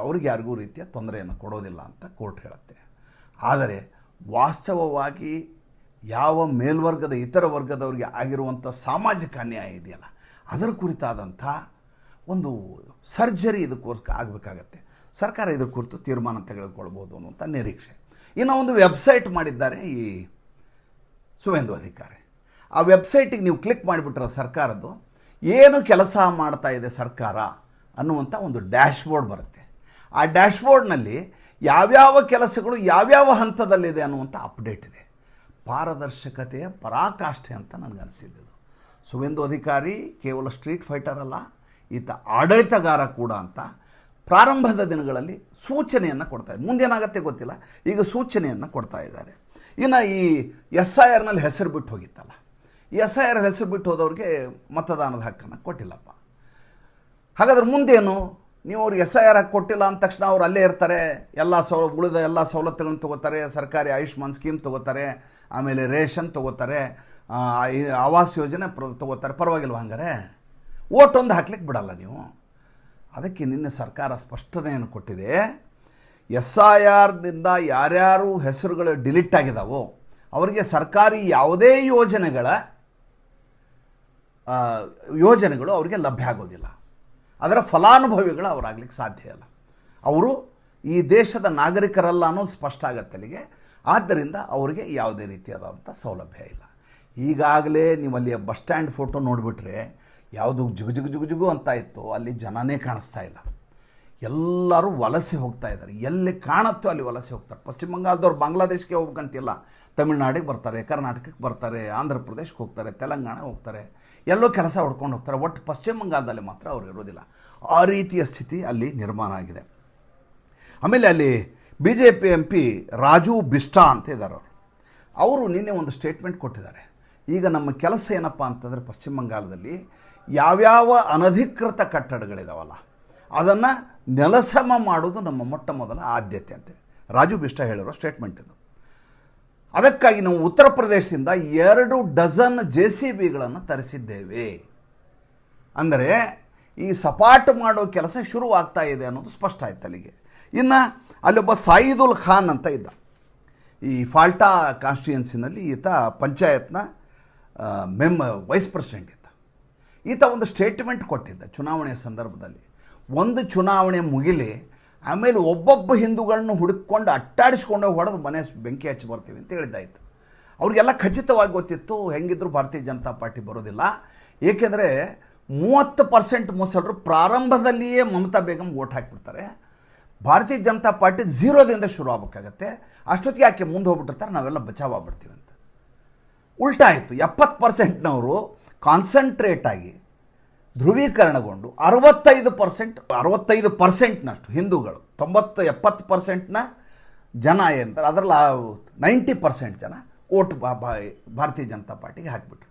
ಅವ್ರಿಗೆ ಯಾರಿಗೂ ರೀತಿಯ ತೊಂದರೆಯನ್ನು ಕೊಡೋದಿಲ್ಲ ಅಂತ ಕೋರ್ಟ್ ಹೇಳುತ್ತೆ. ಆದರೆ ವಾಸ್ತವವಾಗಿ ಯಾವ ಮೇಲ್ವರ್ಗದ ಇತರ ವರ್ಗದವರಿಗೆ ಆಗಿರುವಂಥ ಸಾಮಾಜಿಕ ಅನ್ಯಾಯ ಇದೆಯಲ್ಲ, ಅದರ ಕುರಿತಾದಂಥ ಒಂದು ಸರ್ಜರಿ ಇದಕ್ಕೋಸ್ಕರ ಆಗಬೇಕಾಗತ್ತೆ. ಸರ್ಕಾರ ಇದ್ರ ಕುರಿತು ತೀರ್ಮಾನ ತೆಗೆದುಕೊಳ್ಬೋದು ಅನ್ನುವಂಥ ನಿರೀಕ್ಷೆ. ಇನ್ನು ಒಂದು ವೆಬ್ಸೈಟ್ ಮಾಡಿದ್ದಾರೆ ಈ ಸುವೇಂದು ಅಧಿಕಾರಿ. ಆ ವೆಬ್ಸೈಟಿಗೆ ನೀವು ಕ್ಲಿಕ್ ಮಾಡಿಬಿಟ್ರೆ ಸರ್ಕಾರದ್ದು ಏನು ಕೆಲಸ ಮಾಡ್ತಾ ಇದೆ ಸರ್ಕಾರ ಅನ್ನುವಂಥ ಒಂದು ಡ್ಯಾಶ್ಬೋರ್ಡ್ ಬರುತ್ತೆ. ಆ ಡ್ಯಾಶ್ಬೋರ್ಡ್ನಲ್ಲಿ ಯಾವ್ಯಾವ ಕೆಲಸಗಳು ಯಾವ್ಯಾವ ಹಂತದಲ್ಲಿದೆ ಅನ್ನುವಂಥ ಅಪ್ಡೇಟ್ ಇದೆ. ಪಾರದರ್ಶಕತೆಯ ಪರಾಕಾಷ್ಠೆ ಅಂತ ನನಗನ್ನಿಸಿದ್ದು. ಸುವೇಂದು ಅಧಿಕಾರಿ ಕೇವಲ ಸ್ಟ್ರೀಟ್ ಫೈಟರ್ ಅಲ್ಲ, ಈತ ಆಡಳಿತಗಾರ ಕೂಡ ಅಂತ ಪ್ರಾರಂಭದ ದಿನಗಳಲ್ಲಿ ಸೂಚನೆಯನ್ನು ಕೊಡ್ತಾ ಇದ್ದಾರೆ. ಮುಂದೇನಾಗತ್ತೆ ಗೊತ್ತಿಲ್ಲ, ಈಗ ಸೂಚನೆಯನ್ನು ಕೊಡ್ತಾ ಇದ್ದಾರೆ. ಇನ್ನು ಈ SIRನಲ್ಲಿ ಹೆಸರು ಬಿಟ್ಟು ಹೋಗಿತ್ತಲ್ಲ, ಈ SIR ಹೆಸರು ಬಿಟ್ಟು ಹೋದವ್ರಿಗೆ ಮತದಾನದ ಹಕ್ಕನ್ನು ಕೊಟ್ಟಿಲ್ಲಪ್ಪ. ಹಾಗಾದ್ರೆ ಮುಂದೇನು? ನೀವು ಅವ್ರಿಗೆ SIR ಹಾಕಿ ಕೊಟ್ಟಿಲ್ಲ ಅಂದ ತಕ್ಷಣ ಅವ್ರು ಅಲ್ಲೇ ಇರ್ತಾರೆ, ಉಳಿದ ಎಲ್ಲ ಸವಲತ್ತುಗಳನ್ನು ತೊಗೋತಾರೆ, ಸರ್ಕಾರಿ ಆಯುಷ್ಮಾನ್ ಸ್ಕೀಮ್ ತೊಗೋತಾರೆ, ಆಮೇಲೆ ರೇಷನ್ ತೊಗೋತಾರೆ, ಆವಾಸ್ ಯೋಜನೆ ತೊಗೋತಾರೆ. ಪರವಾಗಿಲ್ವ? ಹಂಗಾರೆ ಓಟೊಂದು ಹಾಕ್ಲಿಕ್ಕೆ ಬಿಡಲ್ಲ ನೀವು. ಅದಕ್ಕೆ ನಿನ್ನೆ ಸರ್ಕಾರ ಸ್ಪಷ್ಟನೆಯನ್ನು ಕೊಟ್ಟಿದೆ, SIRನಿಂದ ಯಾರ್ಯಾರು ಹೆಸರುಗಳು ಡಿಲೀಟ್ ಆಗಿದಾವೋ ಅವರಿಗೆ ಸರ್ಕಾರಿ ಯಾವುದೇ ಯೋಜನೆಗಳು ಅವರಿಗೆ ಲಭ್ಯ ಆಗೋದಿಲ್ಲ. ಅದರ ಫಲಾನುಭವಿಗಳು ಅವರಾಗಲಿಕ್ಕೆ ಸಾಧ್ಯ ಇಲ್ಲ. ಅವರು ಈ ದೇಶದ ನಾಗರಿಕರಲ್ಲ ಅನ್ನೋದು ಸ್ಪಷ್ಟ ಆಗತ್ತೆ ಅಲ್ಲಿಗೆ. ಆದ್ದರಿಂದ ಅವರಿಗೆ ಯಾವುದೇ ರೀತಿಯಾದಂಥ ಸೌಲಭ್ಯ ಇಲ್ಲ. ಈಗಾಗಲೇ ನೀವು ಅಲ್ಲಿ ಬಸ್ ಸ್ಟ್ಯಾಂಡ್ ಫೋಟೋ ನೋಡಿಬಿಟ್ರೆ ಯಾವುದು ಜುಗು ಅಂತ ಇತ್ತು, ಅಲ್ಲಿ ಜನನೇ ಕಾಣಿಸ್ತಾ ಇಲ್ಲ. ಎಲ್ಲರೂ ವಲಸೆ ಹೋಗ್ತಾ ಇದ್ದಾರೆ, ಎಲ್ಲಿ ಕಾಣುತ್ತೋ ಅಲ್ಲಿ ವಲಸೆ ಹೋಗ್ತಾರೆ. ಪಶ್ಚಿಮ ಬಂಗಾಳದವ್ರು ಬಾಂಗ್ಲಾದೇಶಕ್ಕೆ ಹೋಗ್ಬೇಕಂತಿಲ್ಲ, ತಮಿಳ್ನಾಡಿಗೆ ಬರ್ತಾರೆ, ಕರ್ನಾಟಕಕ್ಕೆ ಬರ್ತಾರೆ, ಆಂಧ್ರ ಪ್ರದೇಶಕ್ಕೆ ಹೋಗ್ತಾರೆ, ತೆಲಂಗಾಣ ಹೋಗ್ತಾರೆ, ಎಲ್ಲೋ ಕೆಲಸ ಹೊಡ್ಕೊಂಡು ಹೋಗ್ತಾರೆ. ಒಟ್ಟು ಪಶ್ಚಿಮ ಬಂಗಾಳದಲ್ಲಿ ಮಾತ್ರ ಅವ್ರು ಇರೋದಿಲ್ಲ. ಆ ರೀತಿಯ ಸ್ಥಿತಿ ಅಲ್ಲಿ ನಿರ್ಮಾಣ ಆಗಿದೆ. ಆಮೇಲೆ ಅಲ್ಲಿ BJP MP ರಾಜು ಬಿಸ್ಟಾ ಅಂತ ಇದ್ದಾರೆ. ಅವರು ನಿನ್ನೆ ಒಂದು ಸ್ಟೇಟ್ಮೆಂಟ್ ಕೊಟ್ಟಿದ್ದಾರೆ. ಈಗ ನಮ್ಮ ಕೆಲಸ ಏನಪ್ಪ ಅಂತಂದರೆ ಪಶ್ಚಿಮ ಬಂಗಾಳದಲ್ಲಿ ಯಾವ್ಯಾವ ಅನಧಿಕೃತ ಕಟ್ಟಡಗಳಿದಾವಲ್ಲ ಅದನ್ನು ನೆಲಸಮ ಮಾಡೋದು ನಮ್ಮ ಮೊಟ್ಟ ಮೊದಲ ಆದ್ಯತೆ ಅಂತೇಳಿ ರಾಜು ಬಿಸ್ಟಾ ಹೇಳಿರೋ ಸ್ಟೇಟ್ಮೆಂಟ್ ಇದು. ಅದಕ್ಕಾಗಿ ನಾವು ಉತ್ತರ ಪ್ರದೇಶದಿಂದ 2 ಡಜನ್ JCBಗಳನ್ನು ತರಿಸಿದ್ದೇವೆ. ಅಂದರೆ ಈ ಸಪಾಟು ಮಾಡೋ ಕೆಲಸ ಶುರುವಾಗ್ತಾ ಇದೆ ಅನ್ನೋದು ಸ್ಪಷ್ಟ ಆಯ್ತು ಅಲ್ಲಿಗೆ. ಇನ್ನು ಅಲ್ಲೊಬ್ಬ ಸಾಯಿದುಲ್ ಖಾನ್ ಅಂತ ಇದ್ದ, ಈ ಫಾಲ್ಟಾ ಕಾನ್ಸ್ಟಿಟ್ಯೂನ್ಸಿನಲ್ಲಿ ಈತ ಪಂಚಾಯತ್ನ ವೈಸ್ ಪ್ರೆಸಿಡೆಂಟ್ ಇದ್ದ. ಈತ ಒಂದು ಸ್ಟೇಟ್ಮೆಂಟ್ ಕೊಟ್ಟಿದ್ದ ಚುನಾವಣೆಯ ಸಂದರ್ಭದಲ್ಲಿ. ಒಂದು ಚುನಾವಣೆ ಮುಗಿಲಿ, ಆಮೇಲೆ ಒಬ್ಬೊಬ್ಬ ಹಿಂದೂಗಳನ್ನು ಹುಡುಕೊಂಡು ಅಟ್ಟಾಡಿಸ್ಕೊಂಡು ಹೊಡೆದು ಮನೆ ಬೆಂಕಿ ಹಚ್ಚಿ ಬರ್ತೀವಿ ಅಂತ ಹೇಳಿದ್ದಾಯಿತು. ಅವ್ರಿಗೆಲ್ಲ ಖಚಿತವಾಗಿ ಗೊತ್ತಿತ್ತು ಹೆಂಗಿದ್ರು ಭಾರತೀಯ ಜನತಾ ಪಾರ್ಟಿ ಬರೋದಿಲ್ಲ. ಏಕೆಂದರೆ 30% ಮುಸಲ್ರು ಪ್ರಾರಂಭದಲ್ಲಿಯೇ ಮಮತಾ ಬೇಗಂ ಓಟ್ ಹಾಕಿಬಿಡ್ತಾರೆ. ಭಾರತೀಯ ಜನತಾ ಪಾರ್ಟಿ 0ದಿಂದ ಶುರು ಆಗಬೇಕಾಗತ್ತೆ. ಅಷ್ಟೊತ್ತಿಗೆ ಯಾಕೆ ಮುಂದೆ ಹೋಗ್ಬಿಟ್ಟಿರ್ತಾರೆ, ನಾವೆಲ್ಲ ಬಚಾವಾಗ್ಬಿಡ್ತೀವಿ ಅಂತ. ಉಲ್ಟಾ ಆಯಿತು. 70%ನವರು ಕಾನ್ಸಂಟ್ರೇಟ್ ಆಗಿ ಧ್ರುವೀಕರಣಗೊಂಡು 65%ನಷ್ಟು ಹಿಂದೂಗಳು, 90-70%ನ ಜನ ಏನಂತಾರೆ ಅದರಲ್ಲಿ 90% ಜನ ಓಟ್ ಭಾರತೀಯ ಜನತಾ ಪಾರ್ಟಿಗೆ ಹಾಕಿಬಿಟ್ರು.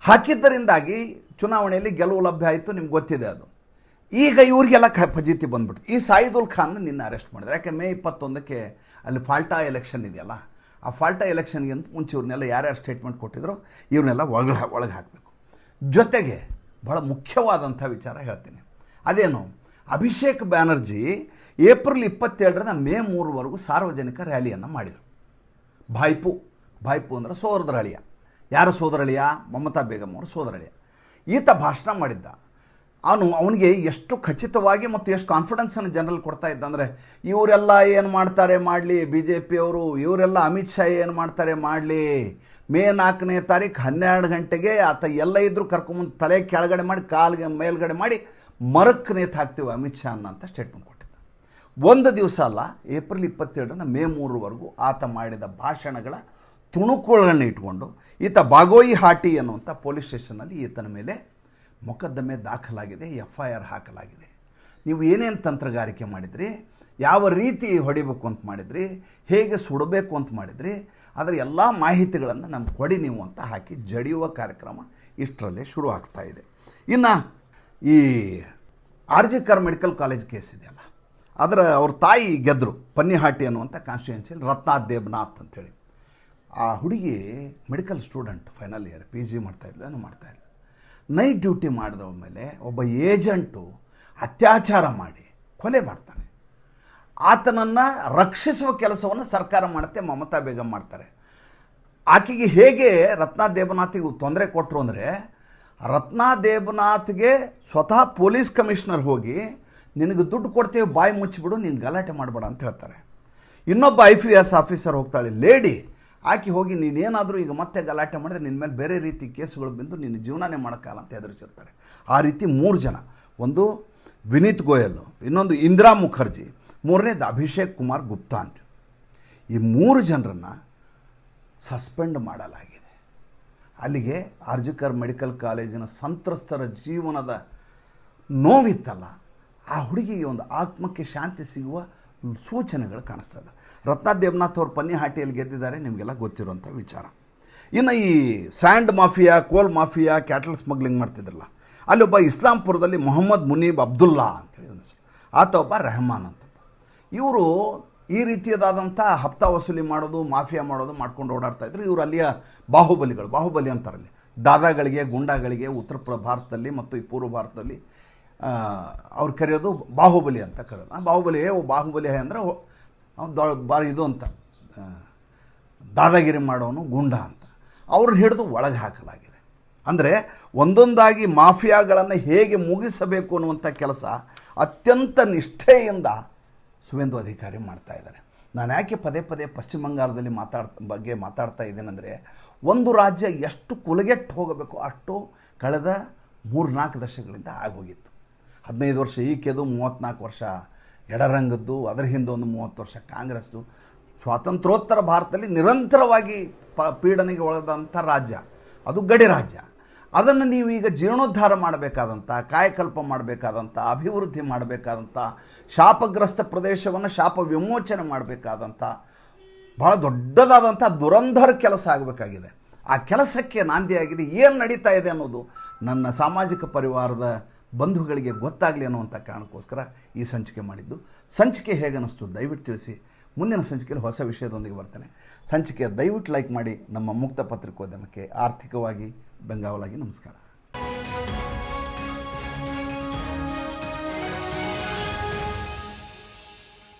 ಹಾಕಿದ್ದರಿಂದಾಗಿ ಚುನಾವಣೆಯಲ್ಲಿ ಗೆಲುವು ಲಭ್ಯ ಆಯಿತು, ನಿಮ್ಗೆ ಗೊತ್ತಿದೆ ಅದು. ಈಗ ಇವರಿಗೆಲ್ಲ ಫಜೀತಿ ಬಂದ್ಬಿಡ್ತು. ಈ ಸಾಯಿದುಲ್ ಖಾನ್ ನಿನ್ನೆ ಅರೆಸ್ಟ್ ಮಾಡಿದ್ರು. ಯಾಕೆ ಮೇ 21ಕ್ಕೆ ಅಲ್ಲಿ ಫಾಲ್ಟಾ ಎಲೆಕ್ಷನ್ ಇದೆಯಲ್ಲ, ಆ ಫಾಲ್ಟಾ ಎಲೆಕ್ಷನ್ಗೆ ಅಂತ ಮುಂಚೆ ಇವ್ರನ್ನೆಲ್ಲ ಯಾರ್ಯಾರು ಸ್ಟೇಟ್ಮೆಂಟ್ ಕೊಟ್ಟಿದ್ರು ಇವ್ರನ್ನೆಲ್ಲ ಒಳಗೆ ಹಾಕಬೇಕು. ಜೊತೆಗೆ ಭಾಳ ಮುಖ್ಯವಾದಂಥ ವಿಚಾರ ಹೇಳ್ತೀನಿ. ಅದೇನು, ಅಭಿಷೇಕ್ ಬ್ಯಾನರ್ಜಿ ಏಪ್ರಿಲ್ 27ರಿಂದ ಮೇ 3ವರೆಗೂ ಸಾರ್ವಜನಿಕ ರ್ಯಾಲಿಯನ್ನು ಮಾಡಿದರು. ಭಾಯ್ಪು ಅಂದರೆ ಸೋದರಳಿಯ. ಯಾರ ಸೋದರಳಿಯ? ಮಮತಾ ಬೇಗಂ ಅವರ ಸೋದರಳಿಯ. ಈತ ಭಾಷಣ ಮಾಡಿದ್ದ. ಅವನಿಗೆ ಎಷ್ಟು ಖಚಿತವಾಗಿ ಮತ್ತು ಎಷ್ಟು ಕಾನ್ಫಿಡೆನ್ಸನ್ನು ಜನರಲ್ಲಿ ಕೊಡ್ತಾ ಇದ್ದ ಅಂದರೆ, ಇವರೆಲ್ಲ ಏನು ಮಾಡ್ತಾರೆ ಮಾಡಲಿ, ಬಿ ಜೆ ಪಿಯವರು ಇವರೆಲ್ಲ ಅಮಿತ್ ಶಾ ಏನು ಮಾಡ್ತಾರೆ ಮಾಡಲಿ, ಮೇ 4ನೇ ತಾರೀಕು 12 ಗಂಟೆಗೆ ಆತ ಎಲ್ಲ ಇದ್ದರೂ ಕರ್ಕೊಂಬಂದು ತಲೆ ಕೆಳಗಡೆ ಮಾಡಿ ಕಾಲಿಗೆ ಮೇಲ್ಗಡೆ ಮಾಡಿ ಮರಕ್ಕೆ ನೇತು ಹಾಕ್ತೀವಿ ಅಮಿತ್ ಶಾ ಅಂತ ಸ್ಟೇಟ್ಮೆಂಟ್ ಕೊಟ್ಟಿದ್ದ. ಒಂದು ದಿವಸ ಅಲ್ಲ, ಏಪ್ರಿಲ್ 27ರಿಂದ ಮೇ 3ವರೆಗೂ ಆತ ಮಾಡಿದ ಭಾಷಣಗಳ ತುಣುಕುಗಳನ್ನು ಇಟ್ಕೊಂಡು ಈತ ಬಾಗೋಯಿ ಹಾಟಿ ಅನ್ನುವಂಥ ಪೊಲೀಸ್ ಸ್ಟೇಷನ್ನಲ್ಲಿ ಈತನ ಮೇಲೆ ಮೊಕದ್ದಮೆ ದಾಖಲಾಗಿದೆ, FIR ಹಾಕಲಾಗಿದೆ. ನೀವು ಏನೇನು ತಂತ್ರಗಾರಿಕೆ ಮಾಡಿದ್ರಿ, ಯಾವ ರೀತಿ ಹೊಡಿಬೇಕು ಅಂತ ಮಾಡಿದ್ರಿ, ಹೇಗೆ ಸುಡಬೇಕು ಅಂತ ಮಾಡಿದ್ರಿ, ಅದರ ಎಲ್ಲ ಮಾಹಿತಿಗಳನ್ನು ನಮ್ಗೆ ಕೊಡಿ ನೀವು ಅಂತ ಹಾಕಿ ಜಡಿಯುವ ಕಾರ್ಯಕ್ರಮ ಇಷ್ಟರಲ್ಲೇ ಶುರು ಆಗ್ತಾ ಇದೆ. ಇನ್ನು ಈ RG ಕರ್ ಮೆಡಿಕಲ್ ಕಾಲೇಜ್ ಕೇಸ್ ಇದೆಯಲ್ಲ, ಅವ್ರ ತಾಯಿ ಗೆದ್ದರು ಪನ್ನಿಹಾಟಿ ಅನ್ನುವಂಥ ಕಾನ್ಸ್ಟಿಟ್ಯೂನ್ಸಿಯಲ್ಲಿ, ರತ್ನಾ ದೇಬ್ನಾಥ್ ಅಂಥೇಳಿ. ಆ ಹುಡುಗಿ medical student, final year, PG ಮಾಡ್ತಾಯಿದ್ಲು. ನೈಟ್ ಡ್ಯೂಟಿ ಮಾಡಿದವ ಮೇಲೆ ಒಬ್ಬ ಏಜೆಂಟು ಅತ್ಯಾಚಾರ ಮಾಡಿ ಕೊಲೆ ಮಾಡ್ತಾನೆ. ಆತನನ್ನು ರಕ್ಷಿಸುವ ಕೆಲಸವನ್ನು ಸರ್ಕಾರ ಮಾಡುತ್ತೆ, ಮಮತಾ ಬೇಗಂ ಮಾಡ್ತಾರೆ. ಆಕೆಗೆ ಹೇಗೆ ರತ್ನಾ ದೇಬನಾಥಿಗೆ ತೊಂದರೆ ಕೊಟ್ಟರು ಅಂದರೆ, ರತ್ನಾ ದೇಬನಾಥ್ಗೆ ಸ್ವತಃ ಪೊಲೀಸ್ ಕಮಿಷನರ್ ಹೋಗಿ ನಿನಗೆ ದುಡ್ಡು ಕೊಡ್ತೇವೆ, ಬಾಯಿ ಮುಚ್ಚಿಬಿಡು, ನೀನು ಗಲಾಟೆ ಮಾಡಬೇಡ ಅಂತ ಹೇಳ್ತಾರೆ. ಇನ್ನೊಬ್ಬ IPS ಆಫೀಸರ್ ಹೋಗ್ತಾಳೆ, ಲೇಡಿ, ಆಕೆ ಹೋಗಿ ನೀನೇನಾದರೂ ಈಗ ಮತ್ತೆ ಗಲಾಟೆ ಮಾಡಿದ್ರೆ ನಿನ್ನ ಮೇಲೆ ಬೇರೆ ರೀತಿ ಕೇಸುಗಳು ಬಂದು ನಿನ್ನ ಜೀವನನೇ ಮಾಡೋಕ್ಕಲ್ಲ ಅಂತ ಹೆದರಿಸಿರ್ತಾರೆ. ಆ ರೀತಿ 3 ಜನ, ಒಂದು ವಿನೀತ್ ಗೋಯಲ್, ಇನ್ನೊಂದು ಇಂದಿರಾ ಮುಖರ್ಜಿ, ಮೂರನೇದು ಅಭಿಷೇಕ್ ಕುಮಾರ್ ಗುಪ್ತಾ ಅಂತ, ಈ 3 ಜನರನ್ನು ಸಸ್ಪೆಂಡ್ ಮಾಡಲಾಗಿದೆ. ಅಲ್ಲಿಗೆ RG ಕರ್ ಮೆಡಿಕಲ್ ಕಾಲೇಜಿನ ಸಂತ್ರಸ್ತರ ಜೀವನದ ನೋವಿತ್ತಲ್ಲ, ಆ ಹುಡುಗಿಗೆ ಒಂದು ಆತ್ಮಕ್ಕೆ ಶಾಂತಿ ಸಿಗುವ ಸೂಚನೆಗಳು ಕಾಣಿಸ್ತದೆ. ರತ್ನಾ ದೇಬ್ನಾಥ್ ಅವರು ಪನ್ನಿಹಾಟಿಯಲ್ಲಿ ಗೆದ್ದಿದ್ದಾರೆ, ನಿಮಗೆಲ್ಲ ಗೊತ್ತಿರುವಂಥ ವಿಚಾರ. ಇನ್ನು ಈ ಸ್ಯಾಂಡ್ ಮಾಫಿಯಾ, ಕೋಲ್ ಮಾಫಿಯಾ, ಕ್ಯಾಟಲ್ ಸ್ಮಗ್ಲಿಂಗ್ ಮಾಡ್ತಿದ್ರಲ್ಲ, ಅಲ್ಲೊಬ್ಬ ಇಸ್ಲಾಂಪುರದಲ್ಲಿ ಮೊಹಮ್ಮದ್ ಮುನೀಬ್ ಅಬ್ದುಲ್ಲಾ ಅಂತೇಳಿ ಒಂದು ಹೆಸರು, ಆತ ಒಬ್ಬ ರೆಹಮಾನ್ ಅಂತ. ಇವರು ಈ ರೀತಿಯದಾದಂಥ ಹಪ್ತಾ ವಸೂಲಿ ಮಾಡೋದು, ಮಾಫಿಯಾ ಮಾಡೋದು ಮಾಡ್ಕೊಂಡು ಓಡಾಡ್ತಾಯಿದ್ರು. ಇವರು ಅಲ್ಲಿಯ ಬಾಹುಬಲಿ ಅಂತಾರಲ್ಲಿ, ದಾದಾಗಳಿಗೆ, ಗುಂಡಾಗಳಿಗೆ ಉತ್ತರ ಭಾರತದಲ್ಲಿ ಮತ್ತು ಈ ಪೂರ್ವ ಭಾರತದಲ್ಲಿ ಅವ್ರು ಕರೆಯೋದು ಬಾಹುಬಲಿ ಅಂತ ಕರೆಯೋದು. ಬಾಹುಬಲಿ ಅಂದರೆ ಇದು ಅಂತ, ದಾದಾಗಿರಿ ಮಾಡೋನು ಗುಂಡ ಅಂತ. ಅವ್ರನ್ನ ಹಿಡಿದು ಒಳಗೆ ಹಾಕಲಾಗಿದೆ. ಅಂದರೆ ಒಂದೊಂದಾಗಿ ಮಾಫಿಯಾಗಳನ್ನು ಹೇಗೆ ಮುಗಿಸಬೇಕು ಅನ್ನುವಂಥ ಕೆಲಸ ಅತ್ಯಂತ ನಿಷ್ಠೆಯಿಂದ ಸುವೇಂದು ಅಧಿಕಾರಿ ಮಾಡ್ತಾ ಇದ್ದಾರೆ. ನಾನು ಯಾಕೆ ಪದೇ ಪಶ್ಚಿಮ ಬಂಗಾಳದಲ್ಲಿ ಮಾತಾಡ್ತಾ ಇದ್ದೇನೆಂದರೆ, ಒಂದು ರಾಜ್ಯ ಎಷ್ಟು ಕುಲಗೆಟ್ಟು ಹೋಗಬೇಕು ಅಷ್ಟು ಕಳೆದ 3-4 ದಶಕಗಳಿಂದ ಆಗೋಗಿತ್ತು. 15 ವರ್ಷ ಈಕೆದು, 34 ವರ್ಷ ಎಡರಂಗದ್ದು, ಅದರ ಹಿಂದೆ ಒಂದು 30 ವರ್ಷ ಕಾಂಗ್ರೆಸ್ದು. ಸ್ವಾತಂತ್ರ್ಯೋತ್ತರ ಭಾರತದಲ್ಲಿ ನಿರಂತರವಾಗಿ ಪೀಡನೆಗೆ ಒಳಗಾದಂಥ ರಾಜ್ಯ, ಅದು ಗಡಿ ರಾಜ್ಯ. ಅದನ್ನು ನೀವು ಈಗ ಜೀರ್ಣೋದ್ಧಾರ ಮಾಡಬೇಕಾದಂಥ, ಕಾಯಕಲ್ಪ ಮಾಡಬೇಕಾದಂಥ, ಅಭಿವೃದ್ಧಿ ಮಾಡಬೇಕಾದಂಥ, ಶಾಪಗ್ರಸ್ತ ಪ್ರದೇಶವನ್ನು ಶಾಪ ವಿಮೋಚನೆ ಮಾಡಬೇಕಾದಂಥ ಭಾಳ ದೊಡ್ಡದಾದಂಥ ದುರಂಧರ ಕೆಲಸ ಆಗಬೇಕಾಗಿದೆ. ಆ ಕೆಲಸಕ್ಕೆ ನಾಂದಿಯಾಗಿದೆ. ಏನು ನಡೀತಾ ಇದೆ ಅನ್ನೋದು ನನ್ನ ಸಾಮಾಜಿಕ ಪರಿವಾರದ ಬಂಧುಗಳಿಗೆ ಗೊತ್ತಾಗಲಿ ಅನ್ನುವಂಥ ಕಾರಣಕ್ಕೋಸ್ಕರ ಈ ಸಂಚಿಕೆ ಮಾಡಿದ್ದು. ಸಂಚಿಕೆ ಹೇಗೆ ಅನ್ನಿಸ್ತು ದಯವಿಟ್ಟು ತಿಳಿಸಿ. ಮುಂದಿನ ಸಂಚಿಕೆಯಲ್ಲಿ ಹೊಸ ವಿಷಯದೊಂದಿಗೆ ಬರ್ತೇನೆ. ಸಂಚಿಕೆ ದಯವಿಟ್ಟು ಲೈಕ್ ಮಾಡಿ. ನಮ್ಮ ಮುಕ್ತ ಪತ್ರಿಕೋದ್ಯಮಕ್ಕೆ ಆರ್ಥಿಕವಾಗಿ ಬೆಂಗಾವಲಾಗಿ ನಮಸ್ಕಾರ.